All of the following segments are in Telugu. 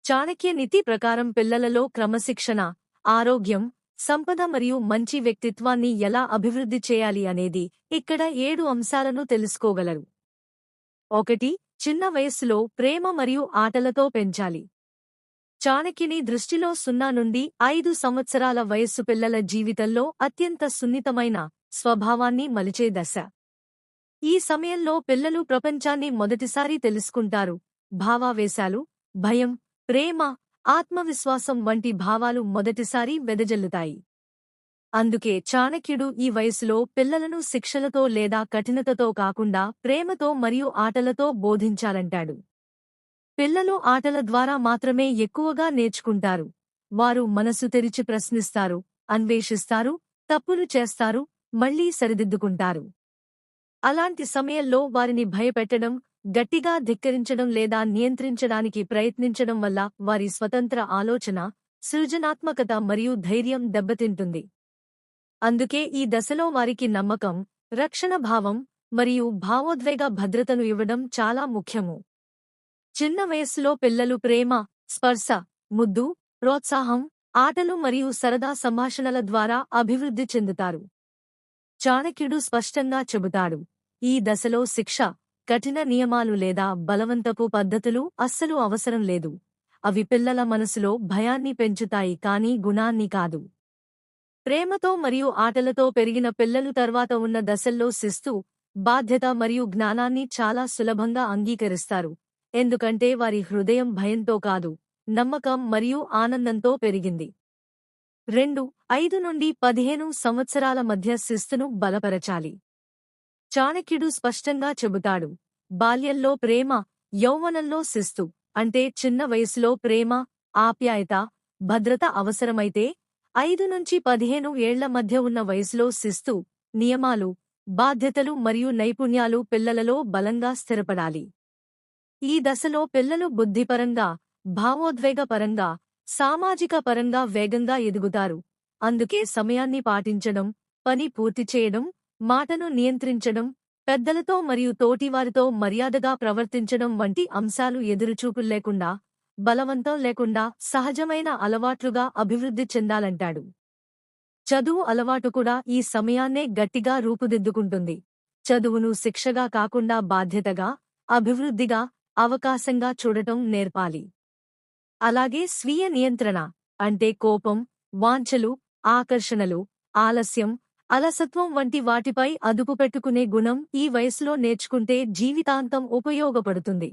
చాణక్య నీతి ప్రకారం పిల్లలలో క్రమశిక్షణ, ఆరోగ్యం, సంపద మరియు మంచి వ్యక్తిత్వాన్ని ఎలా అభివృద్ధి చేయాలి అనేది ఇక్కడ 7 అంశాలను తెలుసుకోగలరు. 1. చిన్న వయస్సులో ప్రేమ మరియు ఆటలతో పెంచాలి. చాణక్యుని దృష్టిలో 0 నుండి 5 సంవత్సరాల వయస్సు పిల్లల జీవితంలో అత్యంత సున్నితమైన, స్వభావాన్ని మలిచే దశ. ఈ సమయంలో పిల్లలు ప్రపంచాన్ని మొదటిసారి తెలుసుకుంటారు. భావావేశాలు, భయం, ప్రేమ, ఆత్మవిశ్వాసం వంటి భావాలు మొదటిసారి వెదజల్లుతాయి. అందుకే చాణక్యుడు ఈ వయసులో పిల్లలను శిక్షలతో లేదా కఠినతతో కాకుండా ప్రేమతో మరియు ఆటలతో బోధించాలంటాడు. పిల్లలు ఆటల ద్వారా మాత్రమే ఎక్కువగా నేర్చుకుంటారు. వారు మనసు తెరిచి ప్రశ్నిస్తారు, అన్వేషిస్తారు, తప్పులు చేస్తారు, మళ్లీ సరిదిద్దుకుంటారు. అలాంటి సమయంలో వారిని భయపెట్టడం, గట్టిగా ధిక్కరించడం లేదా నియంత్రించడానికి ప్రయత్నించడం వల్ల వారి స్వతంత్ర ఆలోచన, సృజనాత్మకత మరియు ధైర్యం దెబ్బతింటుంది. అందుకే ఈ దశలో వారికి నమ్మకం, రక్షణ భావం మరియు భావోద్వేగ భద్రతను ఇవ్వడం చాలా ముఖ్యము. చిన్న వయస్సులో పిల్లలు ప్రేమ, స్పర్శ, ముద్దు, ప్రోత్సాహం, ఆటలు మరియు సరదా సంభాషణల ద్వారా అభివృద్ధి చెందుతారు. చాణక్యుడు స్పష్టంగా చెబుతాడు, ఈ దశలో శిక్ష, కఠిన నియమాలు లేదా బలవంతపు పద్ధతులు అస్సలు అవసరం లేదు. అవి పిల్లల మనసులో భయాన్ని పెంచుతాయి కానీ గుణాన్ని కాదు. ప్రేమతో మరియు ఆటలతో పెరిగిన పిల్లలు తర్వాత ఉన్న దశల్లో శిస్తు, బాధ్యత మరియు జ్ఞానాన్ని చాలా సులభంగా అంగీకరిస్తారు. ఎందుకంటే వారి హృదయం భయంతో కాదు, నమ్మకం మరియు ఆనందంతో పెరిగింది. 2. 5 నుండి 15 సంవత్సరాల మధ్య శిస్తును బలపరచాలి. చాణక్యుడు స్పష్టంగా చెబుతాడు, బాల్యంలో ప్రేమ, యౌవనంలో శిస్తు. అంటే చిన్న వయసులో ప్రేమ, ఆప్యాయత, భద్రత అవసరమైతే 5 నుంచి 15 ఏళ్ల మధ్య ఉన్న వయసులో శిస్తు, నియమాలు, బాధ్యతలు మరియు నైపుణ్యాలు పిల్లలలో బలంగా స్థిరపడాలి. ఈ దశలో పిల్లలు బుద్ధిపరంగా, భావోద్వేగపరంగా, సామాజిక పరంగా వేగంగా ఎదుగుతారు. అందుకే సమయాన్ని పాటించడం, పని పూర్తి చేయడం, మాటను నియంత్రించడం, పెద్దలతో మరియు తోటివారితో మర్యాదగా ప్రవర్తించడం వంటి అంశాలు ఎదురుచూపుల్లేకుండా, బలవంతం లేకుండా సహజమైన అలవాట్లుగా అభివృద్ధి చెందాలంటాడు. చదువు అలవాటు కూడా ఈ సమయాన్నే గట్టిగా రూపుదిద్దుకుంటుంది. చదువును శిక్షగా కాకుండా బాధ్యతగా, అభివృద్ధిగా, అవకాశంగా చూడటం నేర్పాలి. అలాగే స్వీయ నియంత్రణ, అంటే కోపం, వాంఛలు, ఆకర్షణలు, ఆలస్యం, అలసత్వం వంటి వాటిపై అదుపు పెట్టుకునే గుణం ఈ వయసులో నేర్చుకుంటే జీవితాంతం ఉపయోగపడుతుంది.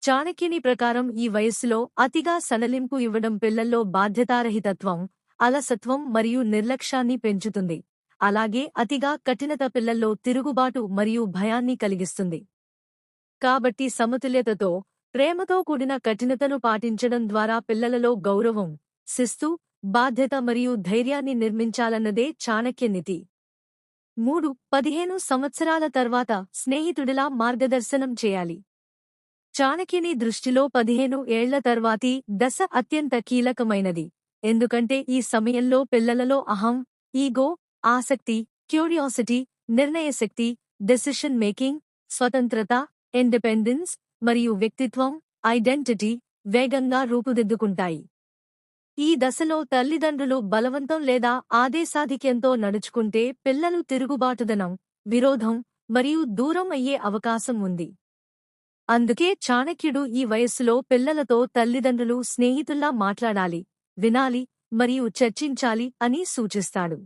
చాణక్యుని ప్రకారం ఈ వయస్సులో అతిగా సడలింపు ఇవ్వడం పిల్లల్లో బాధ్యతారహితత్వం, అలసత్వం మరియు నిర్లక్ష్యాన్ని పెంచుతుంది. అలాగే అతిగా కఠినత పిల్లల్లో తిరుగుబాటు మరియు భయాన్ని కలిగిస్తుంది. కాబట్టి సమతుల్యతతో, ప్రేమతో కూడిన కఠినతను పాటించడం ద్వారా పిల్లలలో గౌరవం, శిస్తు, బాధ్యత మరియు ధైర్యాన్ని నిర్మించాలన్నదే చాణక్య నీతి. 3. 15 సంవత్సరాల తర్వాత స్నేహితుడిలా మార్గదర్శనం చేయాలి. చాణక్యుని దృష్టిలో 15 ఏళ్ల తర్వాతి దశ అత్యంత కీలకమైనది. ఎందుకంటే ఈ సమయంలో పిల్లలలో అహం, ఈగో, ఆసక్తి, క్యూరియాసిటీ, నిర్ణయశక్తి, డెసిషన్ మేకింగ్, స్వతంత్రత, ఇండిపెండెన్స్ మరియు వ్యక్తిత్వం, ఐడెంటిటీ వేగంగా రూపుదిద్దుకుంటాయి. ఈ దశలో తల్లిదండ్రులు బలవంతం లేదా ఆదేశాధిక్యంతో నడుచుకుంటే పిల్లలు తిరుగుబాటుదనం, విరోధం మరియు దూరం అయ్యే అవకాశం ఉంది. అందుకే చాణక్యుడు ఈ వయస్సులో పిల్లలతో తల్లిదండ్రులు స్నేహితుల్లా మాట్లాడాలి, వినాలి మరియు చర్చించాలి అని సూచిస్తాడు.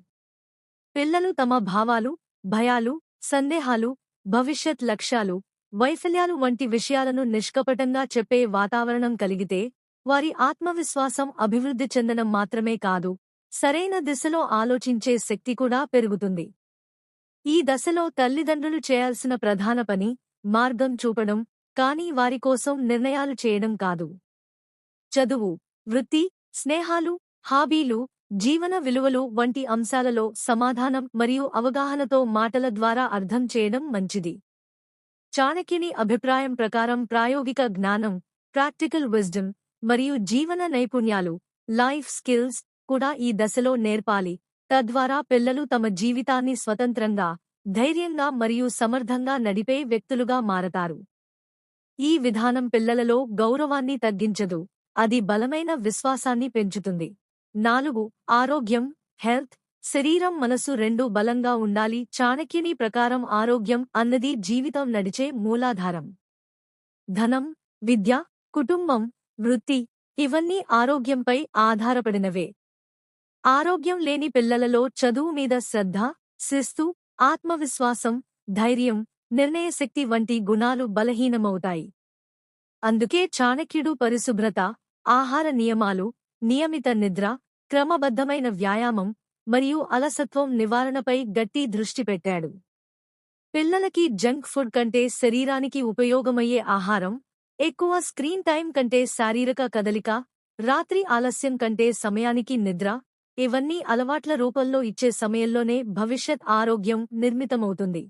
పిల్లలు తమ భావాలు, భయాలు, సందేహాలు, భవిష్యత్ లక్ష్యాలు, వైఫల్యాలు వంటి విషయాలను నిష్కపటంగా చెప్పే వాతావరణం కలిగితే వారి ఆత్మవిశ్వాసం అభివృద్ధి చెందడం మాత్రమే కాదు, సరైన దిశలో ఆలోచించే శక్తి కూడా పెరుగుతుంది. ఈ దశలో తల్లిదండ్రులు చేయాల్సిన ప్రధాన పని మార్గం చూపడం, కానీ వారి కోసం నిర్ణయాలు చేయడం కాదు. చదువు, వృత్తి, స్నేహాలు, హాబీలు, జీవన విలువలు వంటి అంశాలలో సమాధానం మరియు అవగాహనతో మాటల ద్వారా అర్థం చేయడం మంచిది. చాణక్యుని అభిప్రాయం ప్రకారం ప్రాయోగిక జ్ఞానం, ప్రాక్టికల్ విజ్డమ్ మరియు జీవన నైపుణ్యాలు, లైఫ్ స్కిల్స్ కూడా ఈ దశలో నేర్పాలి. తద్వారా పిల్లలు తమ జీవితాన్ని స్వతంత్రంగా, ధైర్యంగా మరియు సమర్థంగా నడిపే వ్యక్తులుగా మారతారు. ఈ విధానం పిల్లలలో గౌరవాన్ని తగ్గించదు, అది బలమైన విశ్వాసాన్ని పెంచుతుంది. 4. ఆరోగ్యం, హెల్త్. శరీరం మనసు రెండూ బలంగా ఉండాలి. చాణక్యుని ప్రకారం ఆరోగ్యం అన్నది జీవితం నడిచే మూలాధారం. ధనం, విద్య, కుటుంబం, వృత్తి ఇవన్నీ ఆరోగ్యంపై ఆధారపడినవే. ఆరోగ్యం లేని పిల్లలలో చదువు మీద శ్రద్ధ, శిస్తు, ఆత్మవిశ్వాసం, ధైర్యం, నిర్ణయశక్తి వంటి గుణాలు బలహీనమవుతాయి. అందుకే చాణక్యుడు పరిశుభ్రత, ఆహార నియమాలు, నియమిత నిద్ర, క్రమబద్ధమైన వ్యాయామం మరియు అలసత్వం నివారణపై గట్టి దృష్టి పెట్టాడు. పిల్లలకి జంక్ ఫుడ్ కంటే శరీరానికి ఉపయోగమయ్యే ఆహారం, ఎక్కువ స్క్రీన్ టైం కంటే శారీరక కదలిక, రాత్రి ఆలస్యం కంటే సమయానికి నిద్ర ఇవన్నీ అలవాట్ల రూపంలో ఇచ్చే సమయంలోనే భవిష్యత్ ఆరోగ్యం నిర్మితమవుతుంది.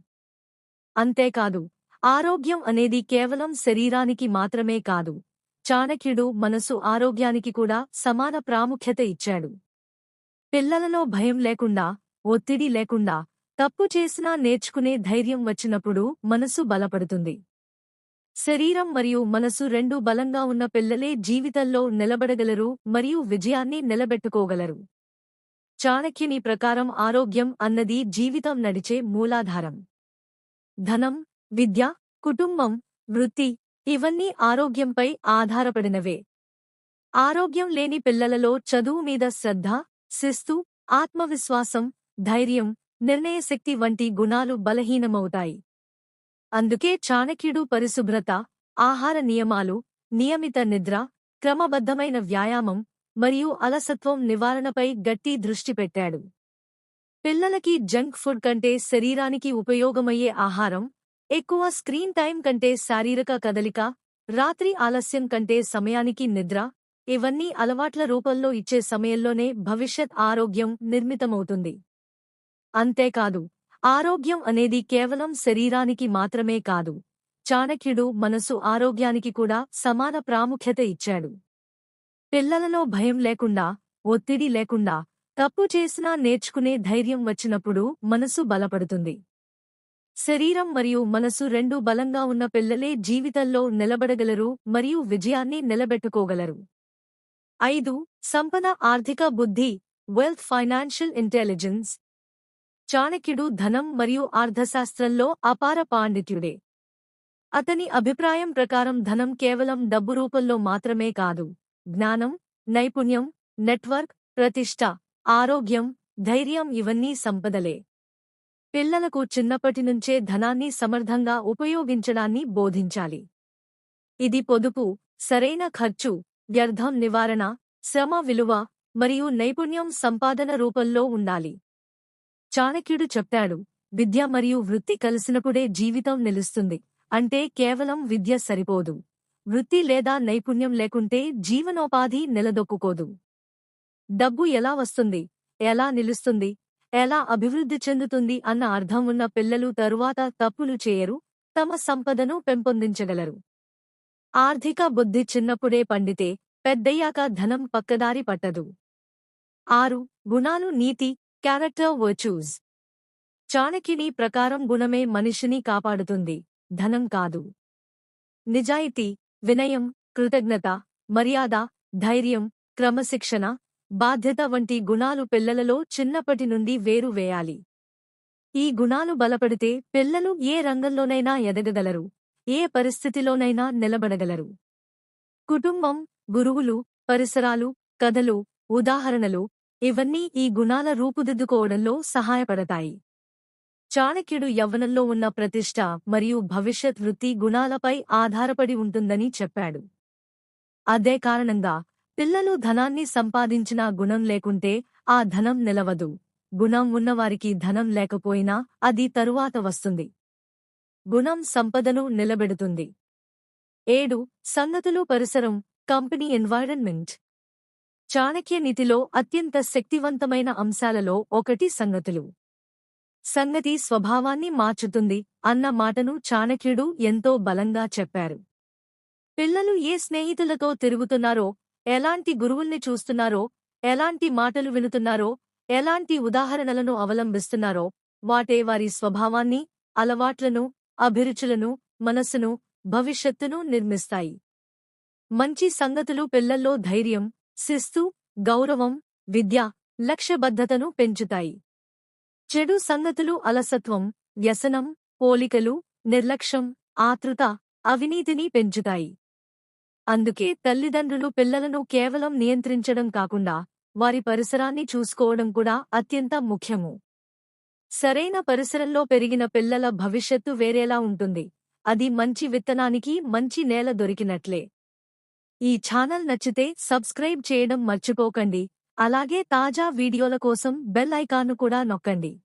అంతేకాదు, ఆరోగ్యం అనేది కేవలం శరీరానికి మాత్రమే కాదు, చాణక్యుడు మనసు ఆరోగ్యానికి కూడా సమాన ప్రాముఖ్యత ఇచ్చాడు. పిల్లలలో భయం లేకుండా, ఒత్తిడి లేకుండా, తప్పు చేసినా నేర్చుకునే ధైర్యం వచ్చినప్పుడు మనసు బలపడుతుంది. శరీరం మరియు మనసు రెండూ బలంగా ఉన్న పిల్లలే జీవితంలో నిలబడగలరు మరియు విజయాన్ని నిలబెట్టుకోగలరు. చాణక్యుని ప్రకారం ఆరోగ్యం అన్నది జీవితం నడిచే మూలాధారం. ధనం, విద్య, కుటుంబం, వృత్తి ఇవన్నీ ఆరోగ్యంపై ఆధారపడినవే. ఆరోగ్యం లేని పిల్లలలో చదువు మీద శ్రద్ధ, శిస్తు, ఆత్మవిశ్వాసం, ధైర్యం, నిర్ణయశక్తి వంటి గుణాలు బలహీనమవుతాయి. అందుకే చాణక్యుడు పరిశుభ్రత, ఆహార నియమాలు, నియమిత నిద్ర, క్రమబద్ధమైన వ్యాయామం మరియు అలసత్వం నివారణపై గట్టి దృష్టి పెట్టాడు. పిల్లలకి జంక్ ఫుడ్ కంటే శరీరానికి ఉపయోగమయ్యే ఆహారం, ఎక్కువ స్క్రీన్ టైం కంటే శారీరక కదలిక, రాత్రి ఆలస్యం కంటే సమయానికి నిద్ర ఇవన్నీ అలవాట్ల రూపంలో ఇచ్చే సమయంలోనే భవిష్యత్ ఆరోగ్యం నిర్మితమవుతుంది. అంతేకాదు, ఆరోగ్యం అనేది కేవలం శరీరానికి మాత్రమే కాదు, చాణక్యుడు మనసు ఆరోగ్యానికి కూడా సమాన ప్రాముఖ్యత ఇచ్చాడు. పిల్లలలో భయం లేకుండా, ఒత్తిడి లేకుండా, తప్పు చేసినా నేర్చుకునే ధైర్యం వచ్చినప్పుడు మనసు బలపడుతుంది. శరీరం మరియు మనసు రెండూ బలంగా ఉన్న పిల్లలే జీవితంలో నిలబడగలరు మరియు విజయాన్ని నిలబెట్టుకోగలరు. 5. సంపద, ఆర్థిక బుద్ధి, వెల్త్, ఫైనాన్షియల్ ఇంటెలిజెన్స్. చాణక్యుడు ధనం మరియు అర్థశాస్త్రంలో అపార పాండిత్యుడే. అతని అభిప్రాయం ప్రకారం ధనం కేవలం డబ్బు రూపంలో మాత్రమే కాదు, జ్ఞానం, నైపుణ్యం, నెట్వర్క్, ప్రతిష్ట, ఆరోగ్యం, ధైర్యం ఇవన్నీ సంపదలే. పిల్లలకు చిన్నప్పటినుంచే ధనాన్ని సమర్థంగా ఉపయోగించడాన్ని బోధించాలి. ఇది పొదుపు, సరైన ఖర్చు, వ్యర్థం నివారణ, శ్రమ విలువ మరియు నైపుణ్యం సంపాదన రూపంలో ఉండాలి. చాణక్యుడు చెప్తాడు, విద్య మరియు వృత్తి కలిసినప్పుడే జీవితం నిలుస్తుంది. అంటే కేవలం విద్య సరిపోదు, వృత్తి లేదా నైపుణ్యం లేకుంటే జీవనోపాధి నిలదొక్కుకోదు. డబ్బు ఎలా వస్తుంది, ఎలా నిలుస్తుంది, ఎలా అభివృద్ధి చెందుతుంది అన్న అర్థం ఉన్న పిల్లలు తరువాత తప్పులు చేయరు, తమ సంపదను పెంపొందించగలరు. ఆర్థిక బుద్ధి చిన్నప్పుడే పండితే పెద్దయ్యాక ధనం పక్కదారి పట్టదు. 6. గుణాలు, నీతి, క్యారెక్టర్ వర్చ్యూస్. చాణక్యుని ప్రకారం గుణమే మనిషిని కాపాడుతుంది, ధనం కాదు. నిజాయితీ, వినయం, కృతజ్ఞత, మర్యాద, ధైర్యం, క్రమశిక్షణ, బాధ్యత వంటి గుణాలు పిల్లలలో చిన్నప్పటి నుండి వేరు వేయాలి. ఈ గుణాలు బలపడితే పిల్లలు ఏ రంగంలోనైనా ఎదగగలరు, ఏ పరిస్థితిలోనైనా నిలబడగలరు. కుటుంబం, గురువులు, పరిసరాలు, కథలు, ఉదాహరణలు ఇవన్నీ ఈ గుణాల రూపుదిద్దుకోవడంలో సహాయపడతాయి. చాణక్యుడు యవ్వనంలో ఉన్న ప్రతిష్ట మరియు భవిష్యత్ వృత్తి గుణాలపై ఆధారపడి ఉంటుందని చెప్పాడు. అదే కారణంగా పిల్లలు ధనాన్ని సంపాదించినా గుణం లేకుంటే ఆ ధనం నిలవదు, గుణం ఉన్నవారికి ధనం లేకపోయినా అది తరువాత వస్తుంది. గుణం సంపదను నిలబెడుతుంది. 7. సంగతులు, పరిసరం, కంపెనీ, ఎన్వైరన్మెంట్. చాణక్య నీతిలో అత్యంత శక్తివంతమైన అంశాలలో ఒకటి సంగతులు. సంగతి స్వభావాన్ని మార్చుతుంది అన్న మాటను చాణక్యుడు ఎంతో బలంగా చెప్పారు. పిల్లలు ఏ స్నేహితులతో తిరుగుతున్నారో, ఎలాంటి గురువుల్ని చూస్తున్నారో, ఎలాంటి మాటలు వినుతున్నారో, ఎలాంటి ఉదాహరణలను అవలంబిస్తున్నారో వాటే వారి స్వభావాన్ని, అలవాట్లను, అభిరుచులను, మనస్సును, భవిష్యత్తును నిర్మిస్తాయి. మంచి సంగతులు పిల్లల్లో ధైర్యం, శిస్తు, గౌరవం, విద్య, లక్ష్యబద్ధతను పెంచుతాయి. చెడు సంగతులు అలసత్వం, వ్యసనం, పోలికలు, నిర్లక్ష్యం, ఆతృత, అవినీతిని పెంచుతాయి. అందుకే తల్లిదండ్రులు పిల్లలను కేవలం నియంత్రించడం కాకుండా వారి పరిసరాన్ని చూసుకోవడం కూడా అత్యంత ముఖ్యము. సరైన పరిసరంలో పెరిగిన పిల్లల భవిష్యత్తు వేరేలా ఉంటుంది. అది మంచి విత్తనానికి మంచి నేల దొరికినట్లే. ఈ ఛానల్ నచ్చితే సబ్స్క్రైబ్ చేయడం మర్చిపోకండి. అలాగే తాజా వీడియోల కోసం బెల్ ఐకాన్ను కూడా నొక్కండి.